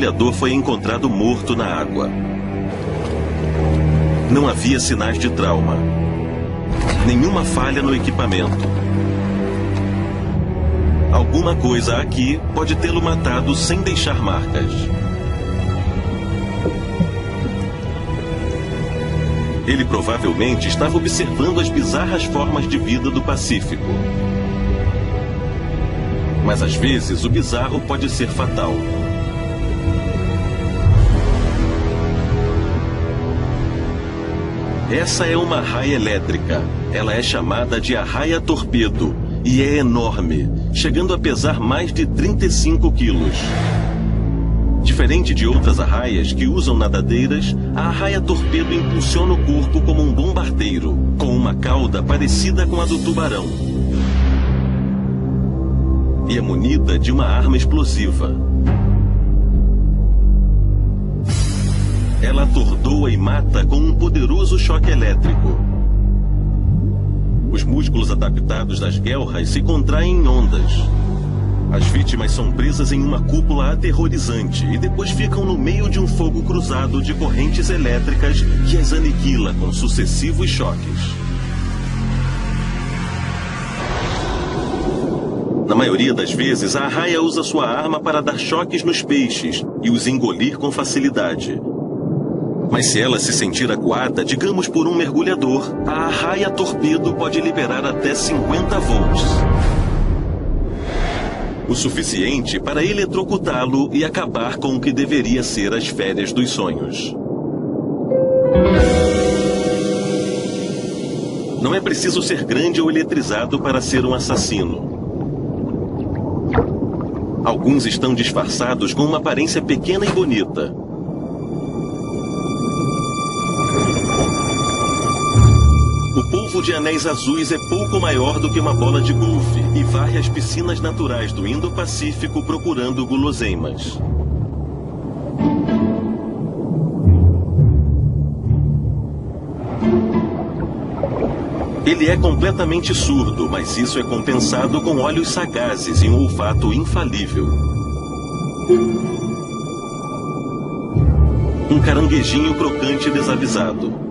mergulhador foi encontrado morto na água. Não havia sinais de trauma. Nenhuma falha no equipamento. Alguma coisa aqui pode tê-lo matado sem deixar marcas. Ele provavelmente estava observando as bizarras formas de vida do Pacífico. Mas às vezes o bizarro pode ser fatal. Essa é uma arraia elétrica. Ela é chamada de arraia torpedo e é enorme, chegando a pesar mais de 35 quilos. Diferente de outras arraias que usam nadadeiras, a arraia torpedo impulsiona o corpo como um bombardeiro, com uma cauda parecida com a do tubarão. E é munida de uma arma explosiva. Ela atordoa e mata com um poderoso choque elétrico. Os músculos adaptados das guelras se contraem em ondas. As vítimas são presas em uma cúpula aterrorizante e depois ficam no meio de um fogo cruzado de correntes elétricas que as aniquila com sucessivos choques. Na maioria das vezes, a arraia usa sua arma para dar choques nos peixes e os engolir com facilidade. Mas se ela se sentir acuada, digamos por um mergulhador, a arraia torpedo pode liberar até 50 volts. O suficiente para eletrocutá-lo e acabar com o que deveria ser as férias dos sonhos. Não é preciso ser grande ou eletrizado para ser um assassino. Alguns estão disfarçados com uma aparência pequena e bonita. O polvo de anéis azuis é pouco maior do que uma bola de golfe e varre as piscinas naturais do Indo-Pacífico procurando guloseimas. Ele é completamente surdo, mas isso é compensado com olhos sagazes e um olfato infalível. Um caranguejinho crocante desavisado.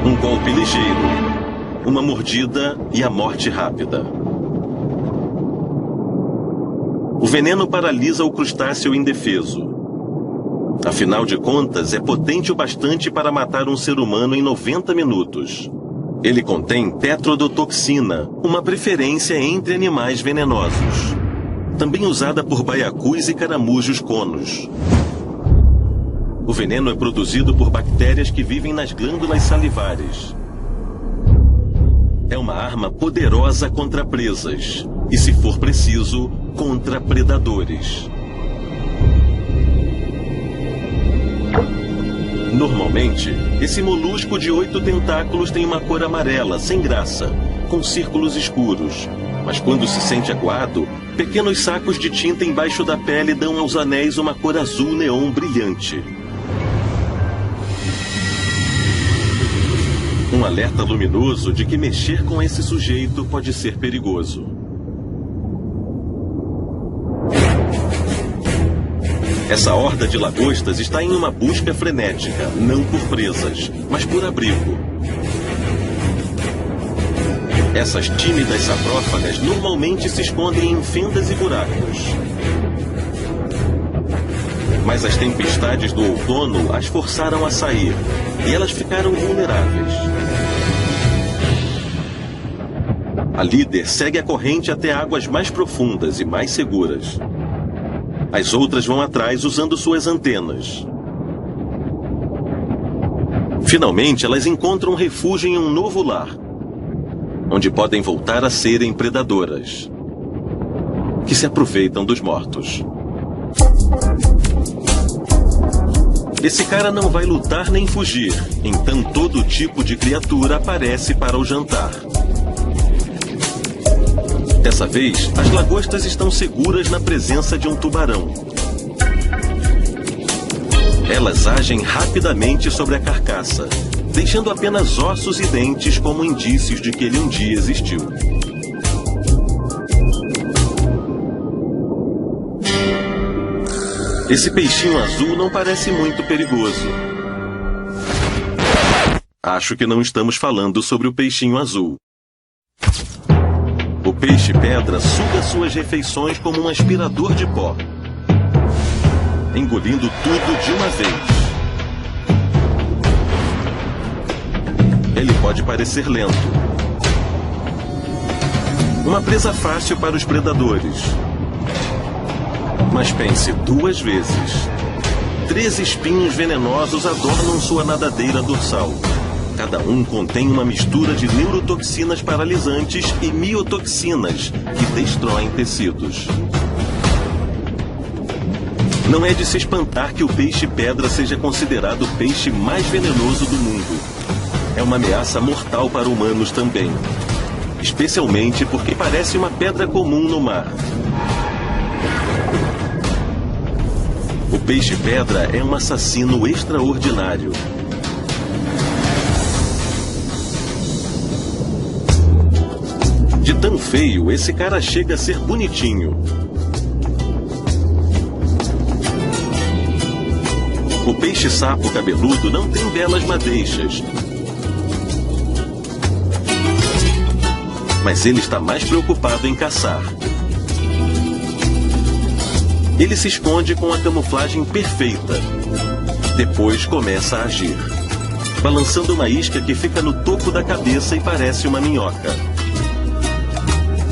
Um golpe ligeiro, uma mordida e a morte rápida. O veneno paralisa o crustáceo indefeso. Afinal de contas, é potente o bastante para matar um ser humano em 90 minutos. Ele contém tetrodotoxina, uma preferência entre animais venenosos. Também usada por baiacus e caramujos conos. O veneno é produzido por bactérias que vivem nas glândulas salivares. É uma arma poderosa contra presas e, se for preciso, contra predadores. Normalmente, esse molusco de 8 tentáculos tem uma cor amarela, sem graça, com círculos escuros. Mas quando se sente acuado, pequenos sacos de tinta embaixo da pele dão aos anéis uma cor azul neon brilhante. Um alerta luminoso de que mexer com esse sujeito pode ser perigoso. Essa horda de lagostas está em uma busca frenética, não por presas, mas por abrigo. Essas tímidas saprófagas normalmente se escondem em fendas e buracos. Mas as tempestades do outono as forçaram a sair, e elas ficaram vulneráveis. A líder segue a corrente até águas mais profundas e mais seguras. As outras vão atrás usando suas antenas. Finalmente, elas encontram refúgio em um novo lar, onde podem voltar a serem predadoras, que se aproveitam dos mortos. Esse cara não vai lutar nem fugir, então todo tipo de criatura aparece para o jantar. Dessa vez, as lagostas estão seguras na presença de um tubarão. Elas agem rapidamente sobre a carcaça, deixando apenas ossos e dentes como indícios de que ele um dia existiu. Esse peixinho azul não parece muito perigoso. Acho que não estamos falando sobre o peixinho azul. O peixe-pedra suga suas refeições como um aspirador de pó, engolindo tudo de uma vez. Ele pode parecer lento. Uma presa fácil para os predadores. Mas pense 2 vezes. 13 espinhos venenosos adornam sua nadadeira dorsal. Cada um contém uma mistura de neurotoxinas paralisantes e miotoxinas que destroem tecidos. Não é de se espantar que o peixe-pedra seja considerado o peixe mais venenoso do mundo. É uma ameaça mortal para humanos também. Especialmente porque parece uma pedra comum no mar. O peixe-pedra é um assassino extraordinário. De tão feio, esse cara chega a ser bonitinho. O peixe-sapo cabeludo não tem belas madeixas. Mas ele está mais preocupado em caçar. Ele se esconde com a camuflagem perfeita. Depois começa a agir, balançando uma isca que fica no topo da cabeça e parece uma minhoca.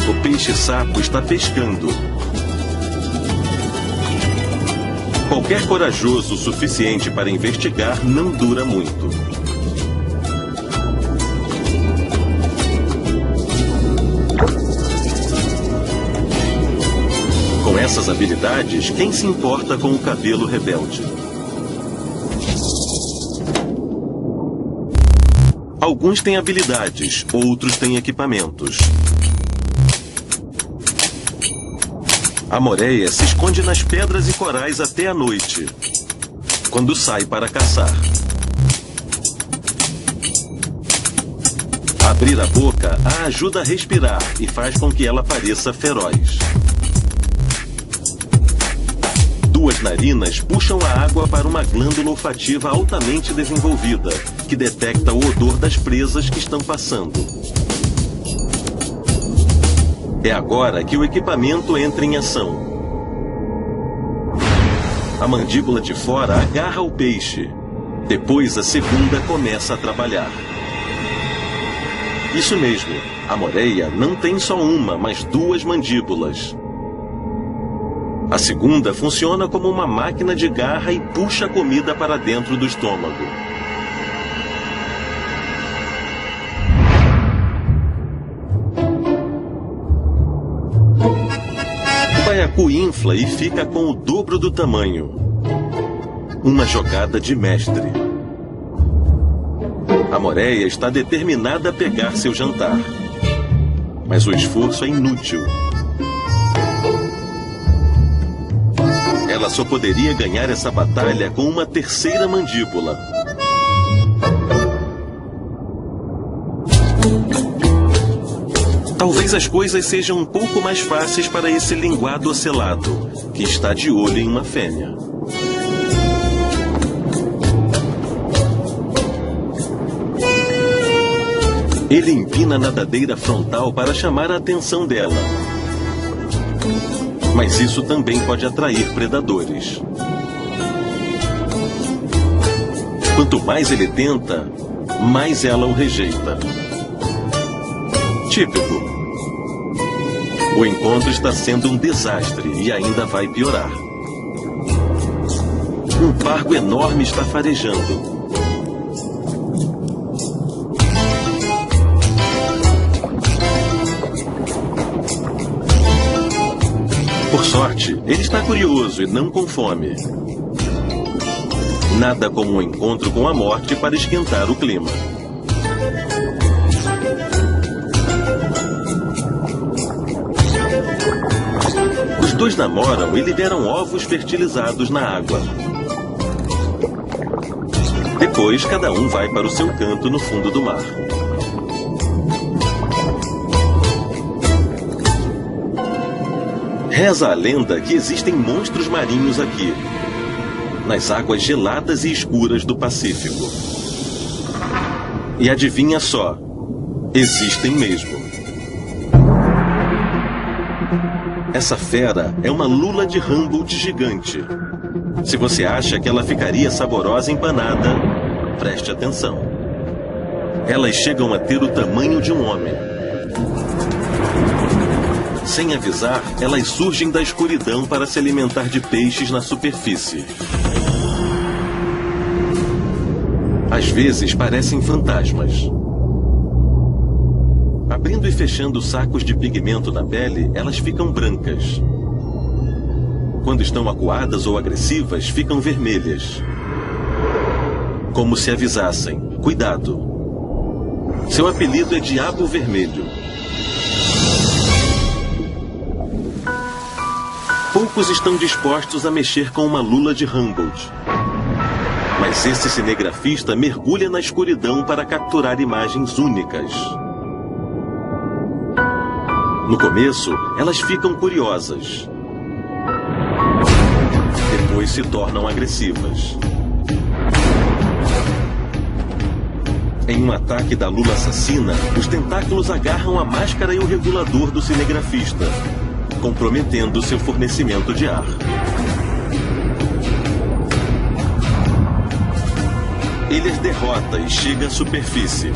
O peixe-sapo está pescando. Qualquer corajoso o suficiente para investigar não dura muito. Com essas habilidades, quem se importa com o cabelo rebelde? Alguns têm habilidades, outros têm equipamentos. A moreia se esconde nas pedras e corais até a noite, quando sai para caçar. Abrir a boca a ajuda a respirar e faz com que ela pareça feroz. 2 narinas puxam a água para uma glândula olfativa altamente desenvolvida, que detecta o odor das presas que estão passando. É agora que o equipamento entra em ação. A mandíbula de fora agarra o peixe. Depois a segunda começa a trabalhar. Isso mesmo, a moreia não tem só uma, mas 2 mandíbulas. A segunda funciona como uma máquina de garra e puxa a comida para dentro do estômago. O baiacu infla e fica com o dobro do tamanho. Uma jogada de mestre. A moreia está determinada a pegar seu jantar. Mas o esforço é inútil. Ela só poderia ganhar essa batalha com uma terceira mandíbula. Talvez as coisas sejam um pouco mais fáceis para esse linguado ocelado, que está de olho em uma fêmea. Ele empina a nadadeira frontal para chamar a atenção dela. Mas isso também pode atrair predadores. Quanto mais ele tenta, mais ela o rejeita. Típico. O encontro está sendo um desastre e ainda vai piorar. Um pargo enorme está farejando. Por sorte, ele está curioso e não com fome. Nada como um encontro com a morte para esquentar o clima. Os 2 namoram e liberam ovos fertilizados na água. Depois, cada um vai para o seu canto no fundo do mar. Reza a lenda que existem monstros marinhos aqui, nas águas geladas e escuras do Pacífico. E adivinha só, existem mesmo. Essa fera é uma lula de Humboldt gigante. Se você acha que ela ficaria saborosa empanada, preste atenção. Elas chegam a ter o tamanho de um homem. Sem avisar, elas surgem da escuridão para se alimentar de peixes na superfície. Às vezes parecem fantasmas. Abrindo e fechando sacos de pigmento na pele, elas ficam brancas. Quando estão acuadas ou agressivas, ficam vermelhas. Como se avisassem: cuidado. Seu apelido é Diabo Vermelho. Poucos estão dispostos a mexer com uma lula de Humboldt. Mas esse cinegrafista mergulha na escuridão para capturar imagens únicas. No começo, elas ficam curiosas. Depois se tornam agressivas. Em um ataque da lula assassina, os tentáculos agarram a máscara e o regulador do cinegrafista, comprometendo seu fornecimento de ar. Ele as derrota e chega à superfície.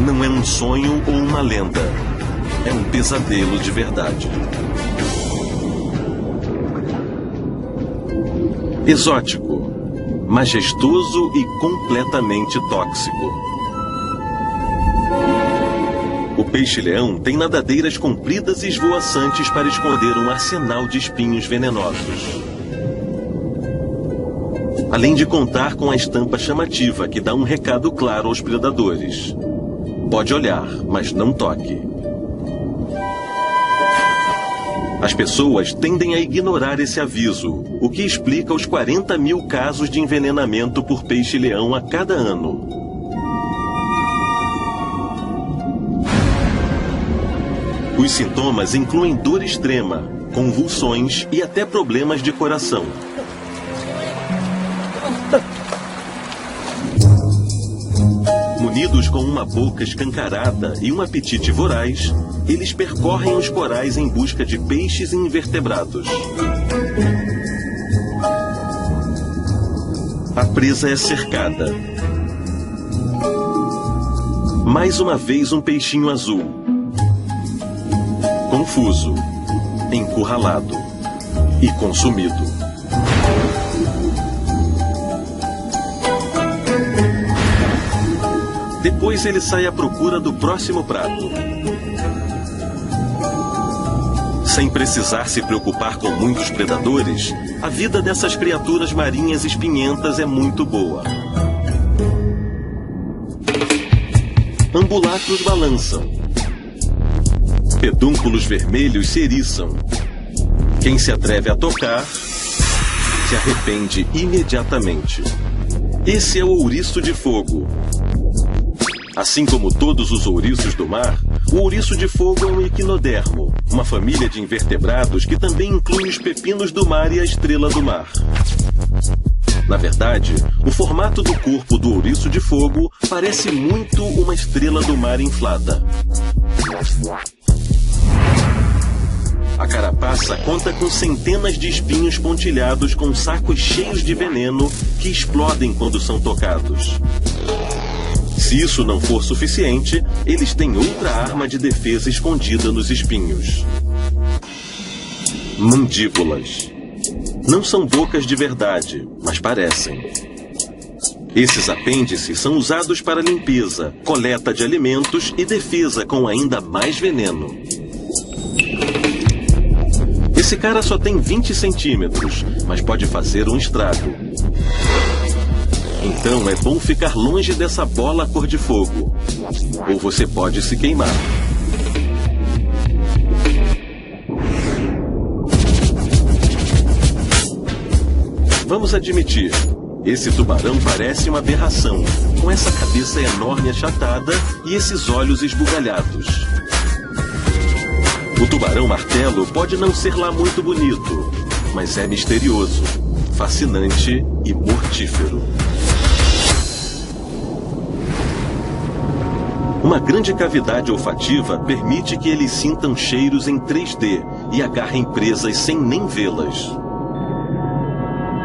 Não é um sonho ou uma lenda. É um pesadelo de verdade. Exótico, majestoso e completamente tóxico. O peixe-leão tem nadadeiras compridas e esvoaçantes para esconder um arsenal de espinhos venenosos. Além de contar com a estampa chamativa que dá um recado claro aos predadores: pode olhar, mas não toque. As pessoas tendem a ignorar esse aviso, o que explica os 40 mil casos de envenenamento por peixe-leão a cada ano. Os sintomas incluem dor extrema, convulsões e até problemas de coração. Munidos com uma boca escancarada e um apetite voraz, eles percorrem os corais em busca de peixes e invertebrados. A presa é cercada. Mais uma vez um peixinho azul. Confuso, encurralado e consumido. Depois ele sai à procura do próximo prato. Sem precisar se preocupar com muitos predadores, a vida dessas criaturas marinhas espinhentas é muito boa. Ambulacros balançam. Pedúnculos vermelhos se eriçam. Quem se atreve a tocar se arrepende imediatamente. Esse é o ouriço de fogo. Assim como todos os ouriços do mar, o ouriço de fogo é um equinodermo, uma família de invertebrados que também inclui os pepinos do mar e a estrela do mar. Na verdade, o formato do corpo do ouriço de fogo parece muito uma estrela do mar inflada. A carapaça conta com centenas de espinhos pontilhados com sacos cheios de veneno que explodem quando são tocados. Se isso não for suficiente, eles têm outra arma de defesa escondida nos espinhos. Mandíbulas. Não são bocas de verdade, mas parecem. Esses apêndices são usados para limpeza, coleta de alimentos e defesa com ainda mais veneno. Esse cara só tem 20 centímetros, mas pode fazer um estrago. Então é bom ficar longe dessa bola cor de fogo, ou você pode se queimar. Vamos admitir, esse tubarão parece uma aberração, com essa cabeça enorme achatada e esses olhos esbugalhados. O tubarão-martelo pode não ser lá muito bonito, mas é misterioso, fascinante e mortífero. Uma grande cavidade olfativa permite que eles sintam cheiros em 3D e agarrem presas sem nem vê-las.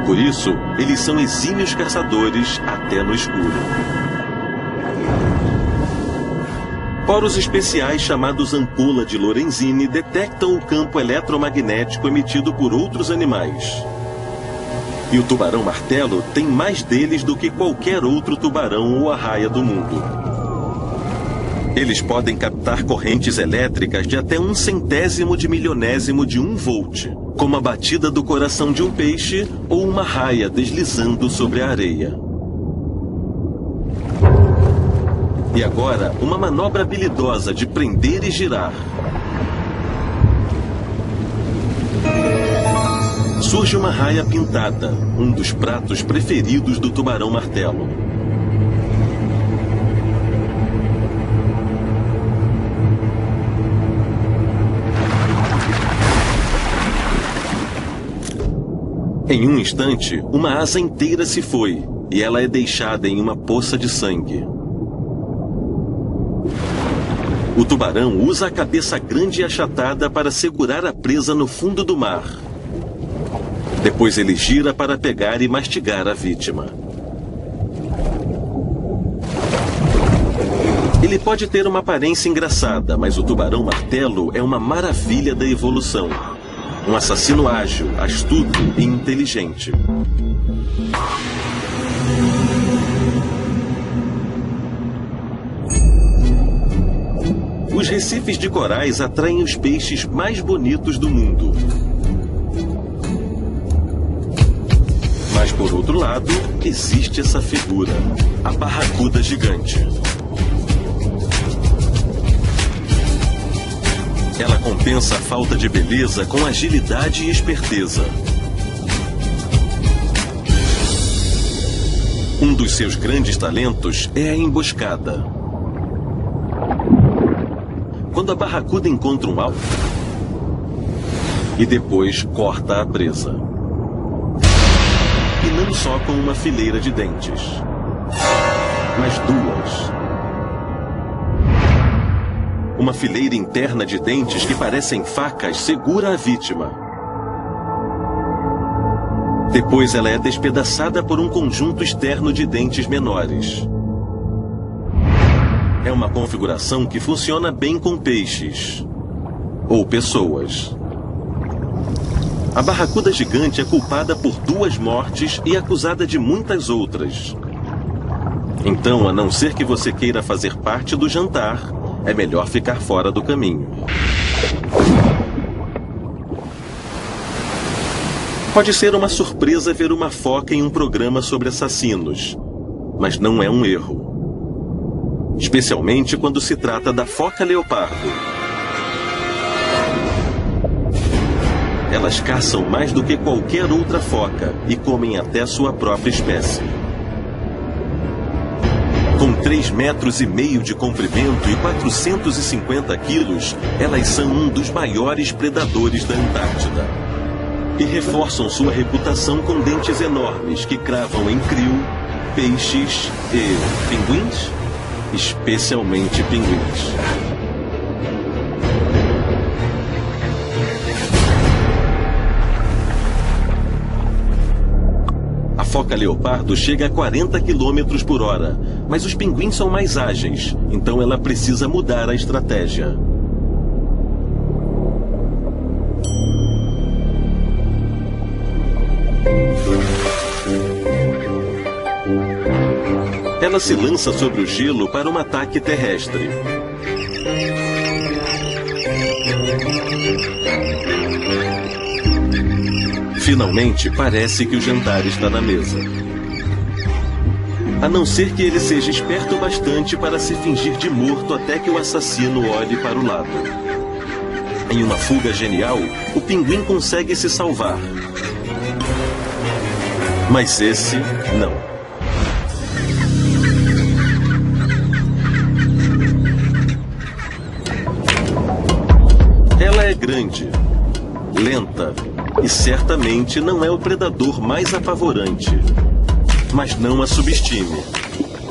Por isso, eles são exímios caçadores até no escuro. Poros especiais chamados ampola de Lorenzini detectam o campo eletromagnético emitido por outros animais. E o tubarão-martelo tem mais deles do que qualquer outro tubarão ou arraia do mundo. Eles podem captar correntes elétricas de até 1/100º de milionésimo de 1 volt, como a batida do coração de um peixe ou uma raia deslizando sobre a areia. E agora, uma manobra habilidosa de prender e girar. Surge uma raia pintada, um dos pratos preferidos do tubarão-martelo. Em um instante, uma asa inteira se foi, e ela é deixada em uma poça de sangue. O tubarão usa a cabeça grande e achatada para segurar a presa no fundo do mar. Depois ele gira para pegar e mastigar a vítima. Ele pode ter uma aparência engraçada, mas o tubarão-martelo é uma maravilha da evolução. Um assassino ágil, astuto e inteligente. Os recifes de corais atraem os peixes mais bonitos do mundo. Mas, por outro lado, existe essa figura, a barracuda gigante. Ela compensa a falta de beleza com agilidade e esperteza. Um dos seus grandes talentos é a emboscada. Quando a barracuda encontra um alvo e depois corta a presa. E não só com uma fileira de dentes, mas 2. Uma fileira interna de dentes que parecem facas segura a vítima. Depois ela é despedaçada por um conjunto externo de dentes menores. É uma configuração que funciona bem com peixes ou pessoas. A barracuda gigante é culpada por 2 mortes e acusada de muitas outras. Então, a não ser que você queira fazer parte do jantar, é melhor ficar fora do caminho. Pode ser uma surpresa ver uma foca em um programa sobre assassinos, mas não é um erro. Especialmente quando se trata da foca leopardo. Elas caçam mais do que qualquer outra foca e comem até sua própria espécie. Com 3,5 metros de comprimento e 450 quilos, elas são um dos maiores predadores da Antártida. E reforçam sua reputação com dentes enormes que cravam em krill, peixes e pinguins? Especialmente pinguins. A foca leopardo chega a 40 km por hora, mas os pinguins são mais ágeis, então ela precisa mudar a estratégia. Ela se lança sobre o gelo para um ataque terrestre. Finalmente, parece que o jantar está na mesa. A não ser que ele seja esperto bastante para se fingir de morto até que o assassino olhe para o lado. Em uma fuga genial, o pinguim consegue se salvar. Mas esse, não. Ela grande, lenta e certamente não é o predador mais apavorante. Mas não a subestime.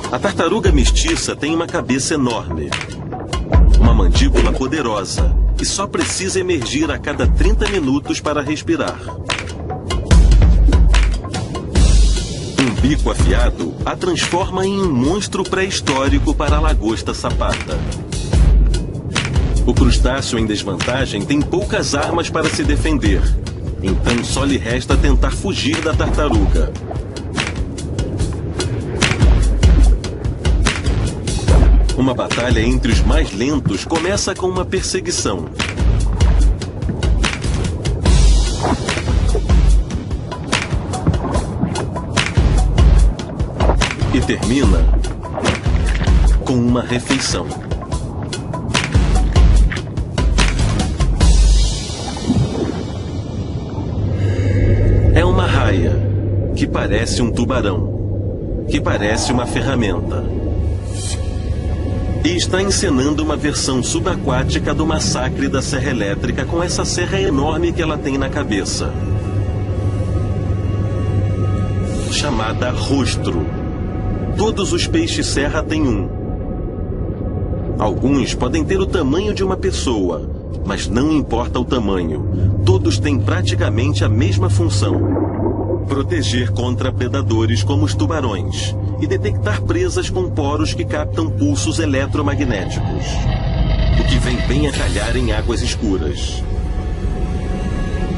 A tartaruga mestiça tem uma cabeça enorme, uma mandíbula poderosa e só precisa emergir a cada 30 minutos para respirar. Um bico afiado a transforma em um monstro pré-histórico para a lagosta sapata. O crustáceo em desvantagem tem poucas armas para se defender, então só lhe resta tentar fugir da tartaruga. Uma batalha entre os mais lentos começa com uma perseguição. E termina com uma refeição. É uma raia, que parece um tubarão, que parece uma ferramenta. E está encenando uma versão subaquática do massacre da serra elétrica com essa serra enorme que ela tem na cabeça. Chamada rostro. Todos os peixes-serra têm um. Alguns podem ter o tamanho de uma pessoa, mas não importa o tamanho. Todos têm praticamente a mesma função: proteger contra predadores como os tubarões e detectar presas com poros que captam pulsos eletromagnéticos, o que vem bem a calhar em águas escuras.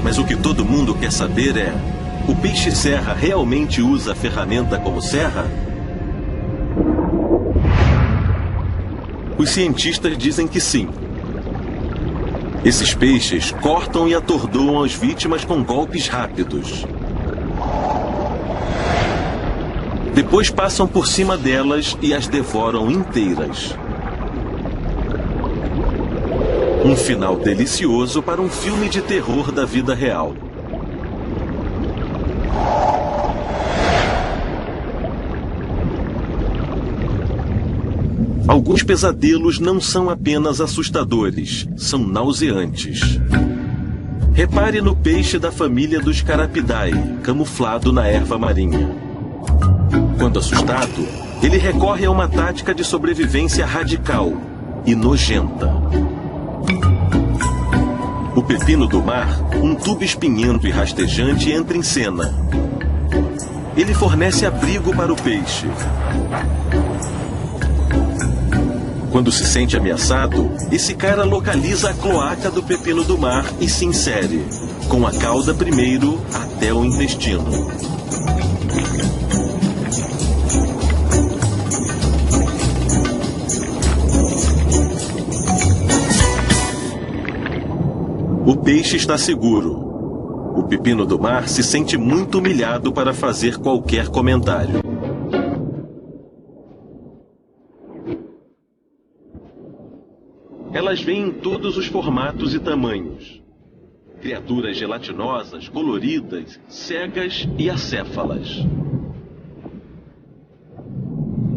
Mas o que todo mundo quer saber é: o peixe-serra realmente usa a ferramenta como serra? Os cientistas dizem que sim. Esses peixes cortam e atordoam as vítimas com golpes rápidos. Depois passam por cima delas e as devoram inteiras. Um final delicioso para um filme de terror da vida real. Alguns pesadelos não são apenas assustadores, são nauseantes. Repare no peixe da família dos Carapidae, camuflado na erva marinha. Quando assustado, ele recorre a uma tática de sobrevivência radical e nojenta. O pepino do mar, um tubo espinhento e rastejante, entra em cena. Ele fornece abrigo para o peixe. Quando se sente ameaçado, esse cara localiza a cloaca do pepino do mar e se insere, com a cauda primeiro até o intestino. O peixe está seguro. O pepino do mar se sente muito humilhado para fazer qualquer comentário. Elas vêm em todos os formatos e tamanhos. Criaturas gelatinosas, coloridas, cegas e acéfalas.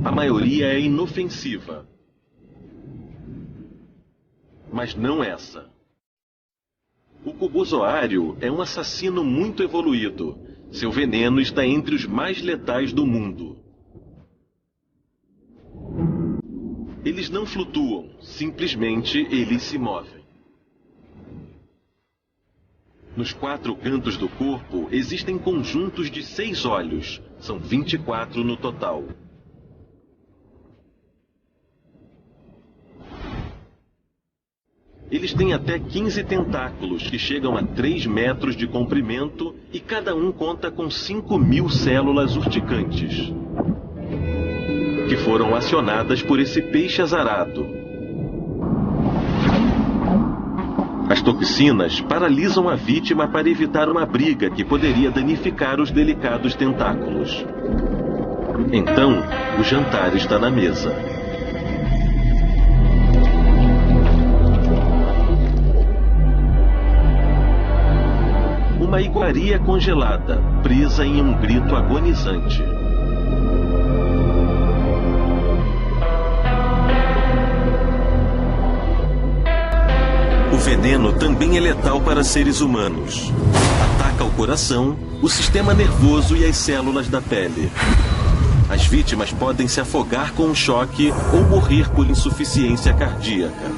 A maioria é inofensiva. Mas não essa. O cubozoário é um assassino muito evoluído. Seu veneno está entre os mais letais do mundo. Eles não flutuam, simplesmente eles se movem. Nos 4 cantos do corpo existem conjuntos de 6 olhos, são 24 no total. Eles têm até 15 tentáculos, que chegam a 3 metros de comprimento e cada um conta com 5.000 células urticantes, que foram acionadas por esse peixe azarado. As toxinas paralisam a vítima para evitar uma briga que poderia danificar os delicados tentáculos. Então, o jantar está na mesa. Uma iguaria congelada, presa em um grito agonizante. O veneno veneno também é letal para seres humanos. Ataca o coração, o sistema nervoso e as células da pele. As vítimas podem se afogar com um choque ou morrer por insuficiência cardíaca.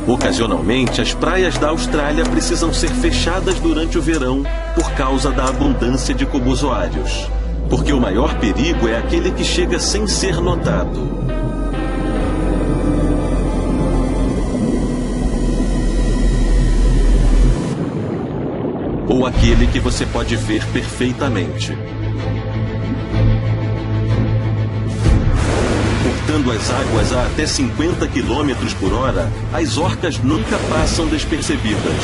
Ocasionalmente, as praias da Austrália precisam ser fechadas durante o verão por causa da abundância de cobozoários. Porque o maior perigo é aquele que chega sem ser notado. Ou aquele que você pode ver perfeitamente. Cortando as águas a até 50 km por hora, as orcas nunca passam despercebidas.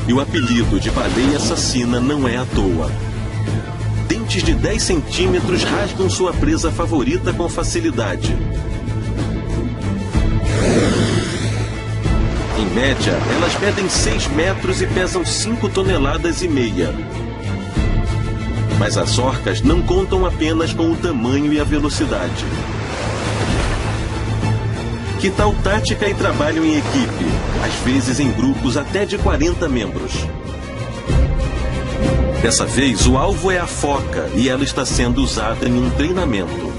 E o apelido de baleia assassina não é à toa. Dentes de 10 centímetros rasgam sua presa favorita com facilidade. Em média, elas medem 6 metros e pesam 5,5 toneladas. Mas as orcas não contam apenas com o tamanho e a velocidade. Que tal tática e trabalho em equipe, às vezes em grupos até de 40 membros? Dessa vez, o alvo é a foca e ela está sendo usada em um treinamento.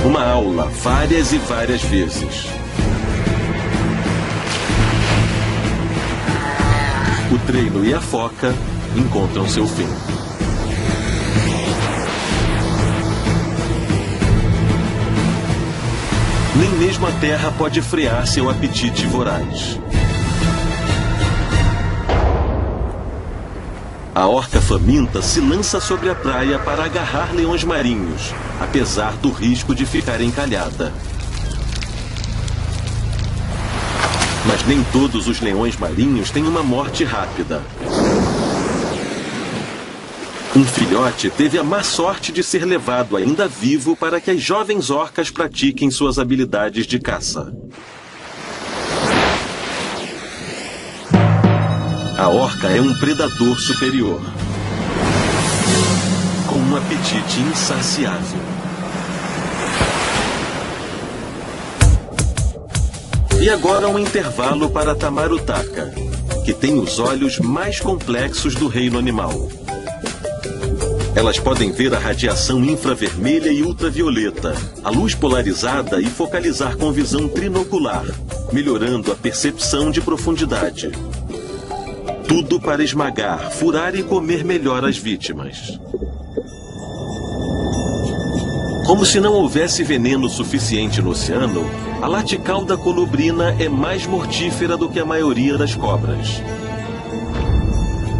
Uma aula, várias e várias vezes. O treino e a foca encontram seu fim. Nem mesmo a terra pode frear seu apetite voraz. A orca faminta se lança sobre a praia para agarrar leões marinhos, apesar do risco de ficar encalhada. Mas nem todos os leões marinhos têm uma morte rápida. Um filhote teve a má sorte de ser levado ainda vivo para que as jovens orcas pratiquem suas habilidades de caça. A orca é um predador superior, com um apetite insaciável. E agora um intervalo para Tamarutaka, que tem os olhos mais complexos do reino animal. Elas podem ver a radiação infravermelha e ultravioleta, a luz polarizada e focalizar com visão trinocular, melhorando a percepção de profundidade. Tudo para esmagar, furar e comer melhor as vítimas. Como se não houvesse veneno suficiente no oceano, a laticauda colubrina é mais mortífera do que a maioria das cobras.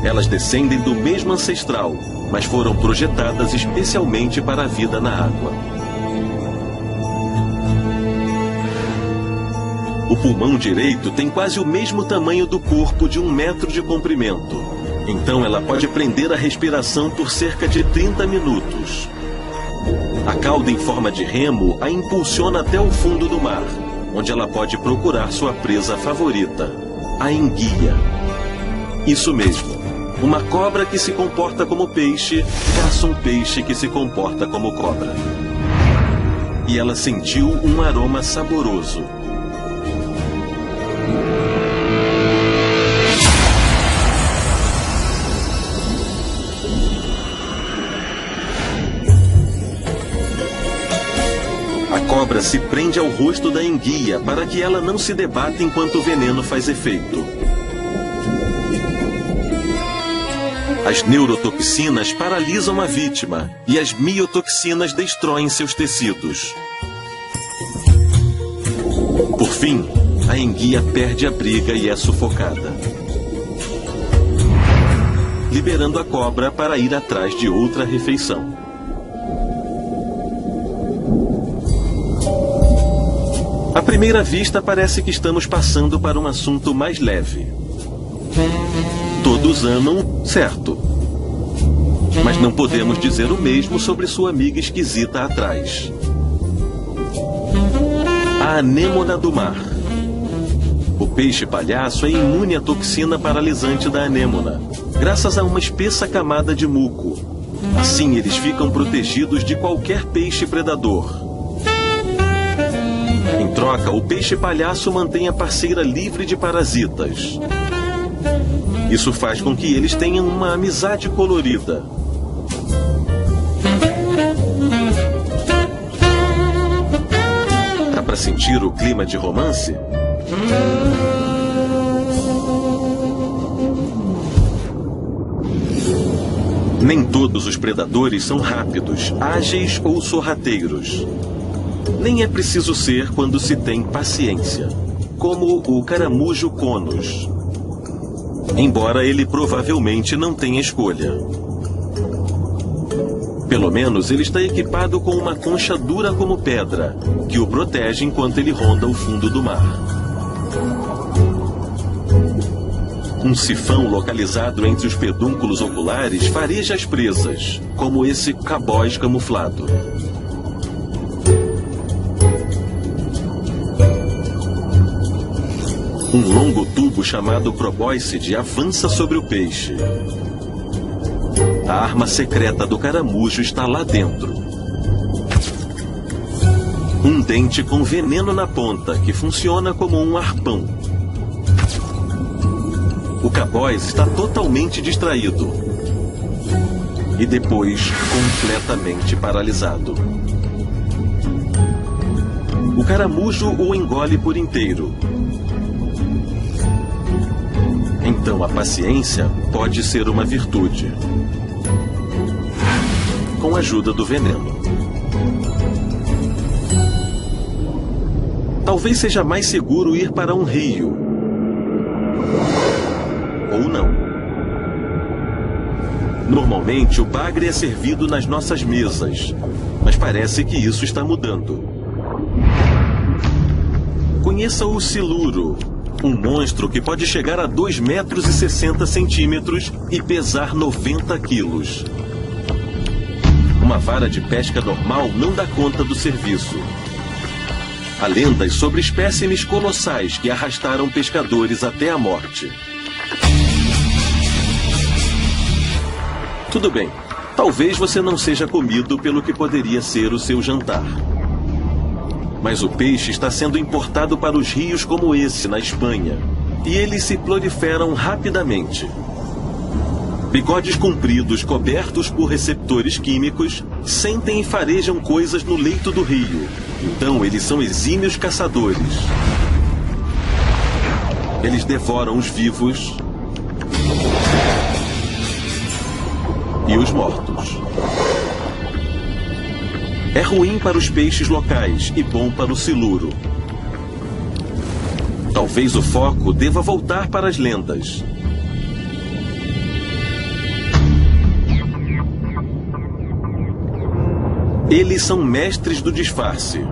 Elas descendem do mesmo ancestral, mas foram projetadas especialmente para a vida na água. O pulmão direito tem quase o mesmo tamanho do corpo de 1 metro de comprimento. Então ela pode prender a respiração por cerca de 30 minutos. A cauda em forma de remo a impulsiona até o fundo do mar, onde ela pode procurar sua presa favorita, a enguia. Isso mesmo, uma cobra que se comporta como peixe caça um peixe que se comporta como cobra. E ela sentiu um aroma saboroso. A cobra se prende ao rosto da enguia para que ela não se debata enquanto o veneno faz efeito. As neurotoxinas paralisam a vítima e as miotoxinas destroem seus tecidos. Por fim, a enguia perde a briga e é sufocada, liberando a cobra para ir atrás de outra refeição. À primeira vista, parece que estamos passando para um assunto mais leve. Todos amam, certo. Mas não podemos dizer o mesmo sobre sua amiga esquisita atrás. A anêmona do mar. O peixe palhaço é imune à toxina paralisante da anêmona, graças a uma espessa camada de muco. Assim, eles ficam protegidos de qualquer peixe predador. Em troca, o peixe-palhaço mantém a parceira livre de parasitas. Isso faz com que eles tenham uma amizade colorida. Dá para sentir o clima de romance? Nem todos os predadores são rápidos, ágeis ou sorrateiros. Nem é preciso ser quando se tem paciência, como o caramujo conus. Embora ele provavelmente não tenha escolha. Pelo menos ele está equipado com uma concha dura como pedra, que o protege enquanto ele ronda o fundo do mar. Um sifão localizado entre os pedúnculos oculares fareja as presas, como esse cabóis camuflado. Um longo tubo chamado probóscide avança sobre o peixe. A arma secreta do caramujo está lá dentro. Um dente com veneno na ponta, que funciona como um arpão. O cabóis está totalmente distraído. E depois, completamente paralisado. O caramujo o engole por inteiro. Então a paciência pode ser uma virtude. Com a ajuda do veneno. Talvez seja mais seguro ir para um rio. Ou não. Normalmente o bagre é servido nas nossas mesas, mas parece que isso está mudando. Conheça o siluro, um monstro que pode chegar a 2,60 metros e pesar 90 quilos. Uma vara de pesca normal não dá conta do serviço. Há lendas sobre espécimes colossais que arrastaram pescadores até a morte. Tudo bem, talvez você não seja comido pelo que poderia ser o seu jantar. Mas o peixe está sendo importado para os rios como esse, na Espanha. E eles se proliferam rapidamente. Bigodes compridos, cobertos por receptores químicos, sentem e farejam coisas no leito do rio. Então eles são exímios caçadores. Eles devoram os vivos e os mortos. É ruim para os peixes locais e bom para o siluro. Talvez o foco deva voltar para as lendas. Eles são mestres do disfarce.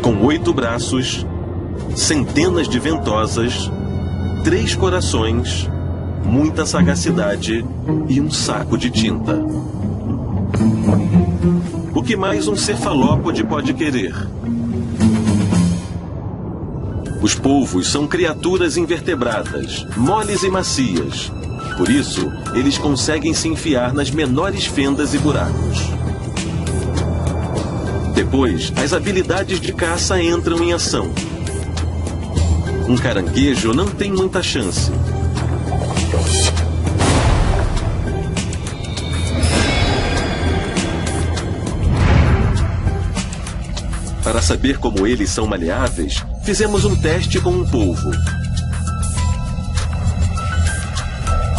Com 8 braços, centenas de ventosas, 3 corações, muita sagacidade e um saco de tinta. O que mais um cefalópode pode querer? Os polvos são criaturas invertebradas, moles e macias. Por isso, eles conseguem se enfiar nas menores fendas e buracos. Depois, as habilidades de caça entram em ação. Um caranguejo não tem muita chance. Para saber como eles são maleáveis, fizemos um teste com um polvo.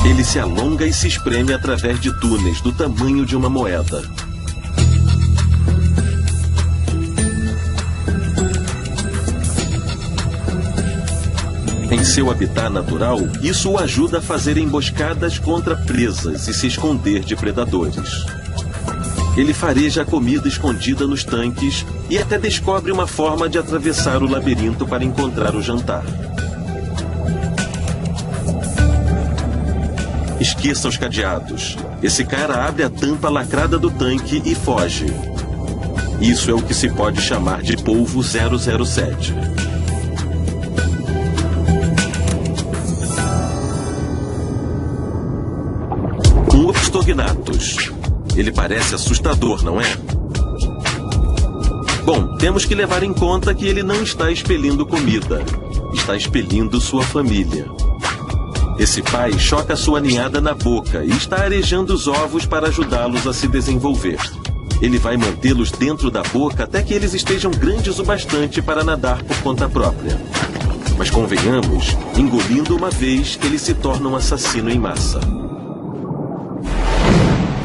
Ele se alonga e se espreme através de túneis do tamanho de uma moeda. Em seu habitat natural, isso o ajuda a fazer emboscadas contra presas e se esconder de predadores. Ele fareja a comida escondida nos tanques e até descobre uma forma de atravessar o labirinto para encontrar o jantar. Esqueça os cadeados. Esse cara abre a tampa lacrada do tanque e foge. Isso é o que se pode chamar de polvo 007. Um Opistognathus. Ele parece assustador, não é? Bom, temos que levar em conta que ele não está expelindo comida, está expelindo sua família. Esse pai choca sua ninhada na boca e está arejando os ovos para ajudá-los a se desenvolver. Ele vai mantê-los dentro da boca até que eles estejam grandes o bastante para nadar por conta própria. Mas convenhamos, engolindo uma vez, ele se torna um assassino em massa.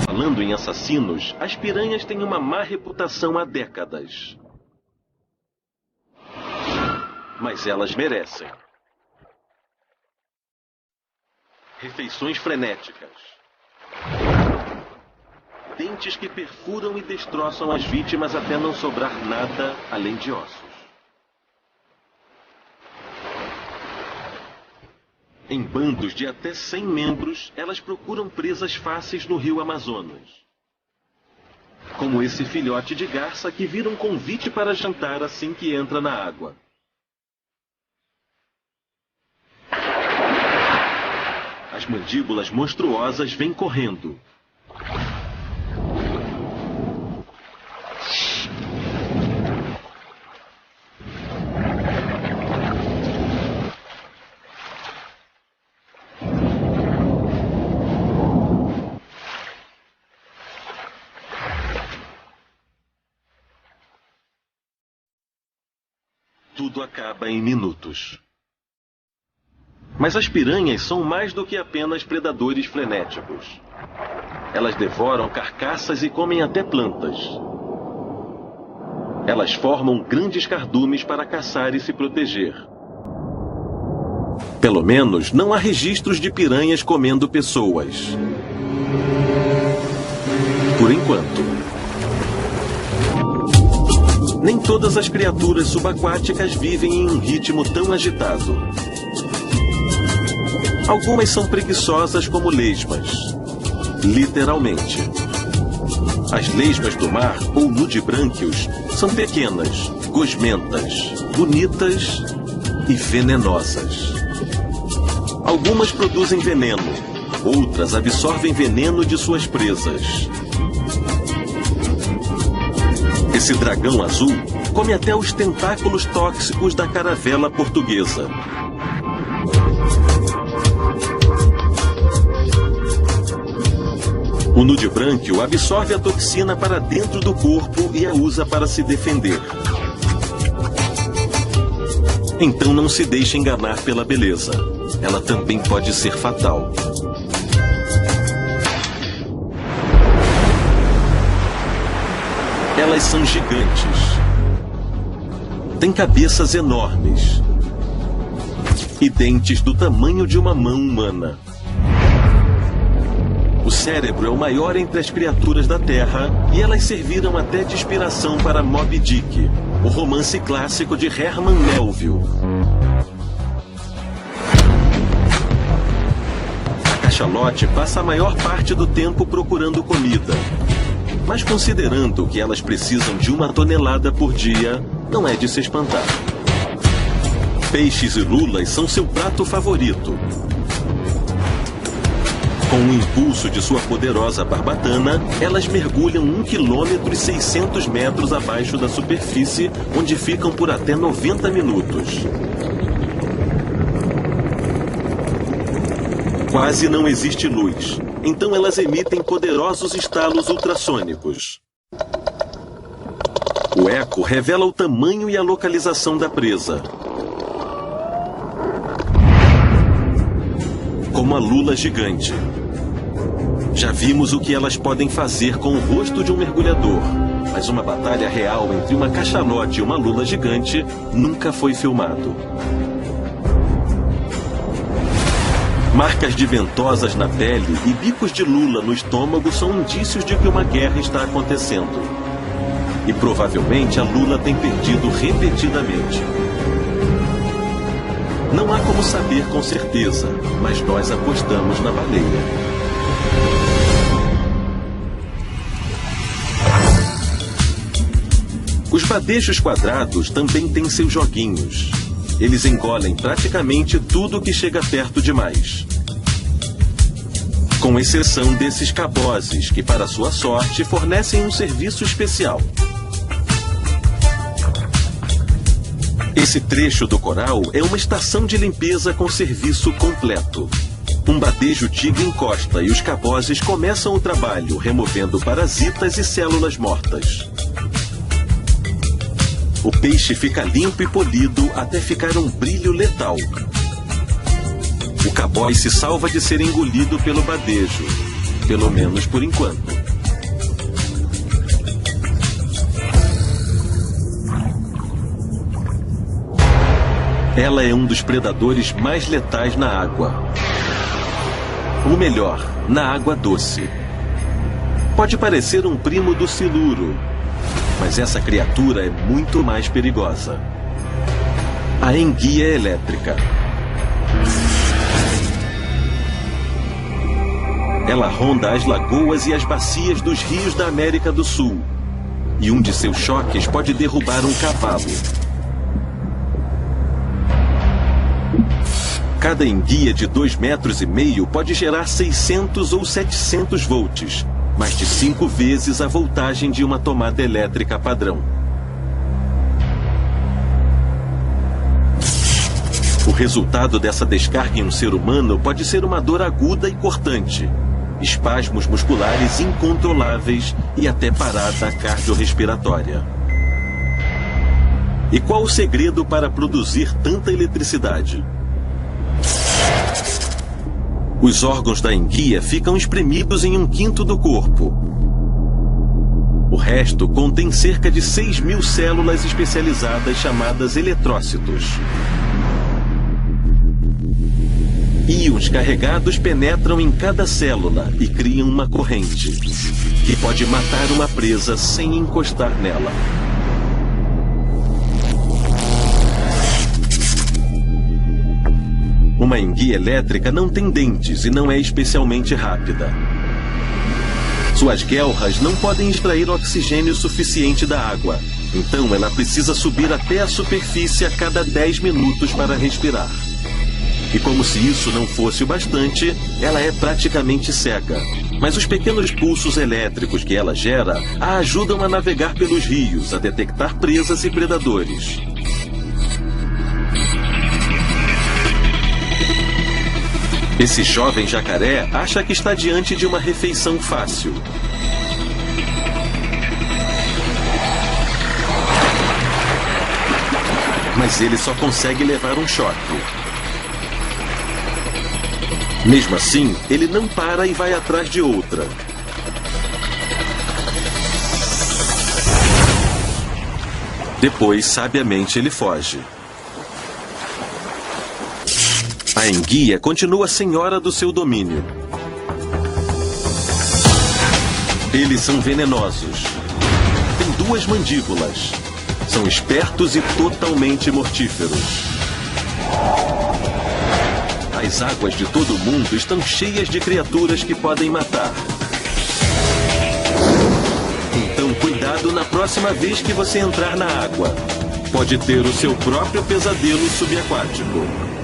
Falando em assassinos, as piranhas têm uma má reputação há décadas. Mas elas merecem. Refeições frenéticas. Dentes que perfuram e destroçam as vítimas até não sobrar nada além de ossos. Em bandos de até 100 membros, elas procuram presas fáceis no rio Amazonas. Como esse filhote de garça que vira um convite para jantar assim que entra na água. As mandíbulas monstruosas vêm correndo. Tudo acaba em minutos. Mas as piranhas são mais do que apenas predadores frenéticos. Elas devoram carcaças e comem até plantas. Elas formam grandes cardumes para caçar e se proteger. Pelo menos, não há registros de piranhas comendo pessoas. Por enquanto. Nem todas as criaturas subaquáticas vivem em um ritmo tão agitado. Algumas são preguiçosas como lesmas. Literalmente. As lesmas do mar, ou nudibrânquios, são pequenas, gosmentas, bonitas e venenosas. Algumas produzem veneno, outras absorvem veneno de suas presas. Esse dragão azul come até os tentáculos tóxicos da caravela portuguesa. O nudibrânquio absorve a toxina para dentro do corpo e a usa para se defender. Então não se deixe enganar pela beleza. Ela também pode ser fatal. Elas são gigantes. Têm cabeças enormes. E dentes do tamanho de uma mão humana. O cérebro é o maior entre as criaturas da Terra e elas serviram até de inspiração para Moby Dick, o romance clássico de Herman Melville. A cachalote passa a maior parte do tempo procurando comida. Mas considerando que elas precisam de 1 tonelada por dia, não é de se espantar. Peixes e lulas são seu prato favorito. Com o impulso de sua poderosa barbatana, elas mergulham 1,6 km abaixo da superfície, onde ficam por até 90 minutos. Quase não existe luz, então elas emitem poderosos estalos ultrassônicos. O eco revela o tamanho e a localização da presa. Como a lula gigante. Já vimos o que elas podem fazer com o rosto de um mergulhador, mas uma batalha real entre uma cachalote e uma lula gigante nunca foi filmado. Marcas de ventosas na pele e bicos de lula no estômago são indícios de que uma guerra está acontecendo. E provavelmente a lula tem perdido repetidamente. Não há como saber com certeza, mas nós apostamos na baleia. Os badejos quadrados também têm seus joguinhos. Eles engolem praticamente tudo que chega perto demais. Com exceção desses cabozes, que para sua sorte fornecem um serviço especial. Esse trecho do coral é uma estação de limpeza com serviço completo. Um badejo tigre encosta e os cabozes começam o trabalho, removendo parasitas e células mortas. O peixe fica limpo e polido até ficar um brilho letal. O caboz se salva de ser engolido pelo badejo, pelo menos por enquanto. Ela é um dos predadores mais letais na água. Ou melhor, na água doce. Pode parecer um primo do siluro, mas essa criatura é muito mais perigosa. A enguia elétrica. Ela ronda as lagoas e as bacias dos rios da América do Sul. E um de seus choques pode derrubar um cavalo. Cada enguia de 2,5 metros pode gerar 600 ou 700 volts, mais de 5 vezes a voltagem de uma tomada elétrica padrão. O resultado dessa descarga em um ser humano pode ser uma dor aguda e cortante, espasmos musculares incontroláveis e até parada cardiorrespiratória. E qual o segredo para produzir tanta eletricidade? Os órgãos da enguia ficam espremidos em 1/5 do corpo. O resto contém cerca de 6.000 células especializadas chamadas eletrócitos. Íons carregados penetram em cada célula e criam uma corrente, que pode matar uma presa sem encostar nela. Uma enguia elétrica não tem dentes e não é especialmente rápida. Suas guelras não podem extrair oxigênio suficiente da água, então ela precisa subir até a superfície a cada 10 minutos para respirar. E como se isso não fosse o bastante, ela é praticamente cega. Mas os pequenos pulsos elétricos que ela gera a ajudam a navegar pelos rios, a detectar presas e predadores. Esse jovem jacaré acha que está diante de uma refeição fácil. Mas ele só consegue levar um choque. Mesmo assim, ele não para e vai atrás de outra. Depois, sabiamente, ele foge. A enguia continua senhora do seu domínio. Eles são venenosos. Têm 2 mandíbulas. São espertos e totalmente mortíferos. As águas de todo o mundo estão cheias de criaturas que podem matar. Então, cuidado na próxima vez que você entrar na água. Pode ter o seu próprio pesadelo subaquático.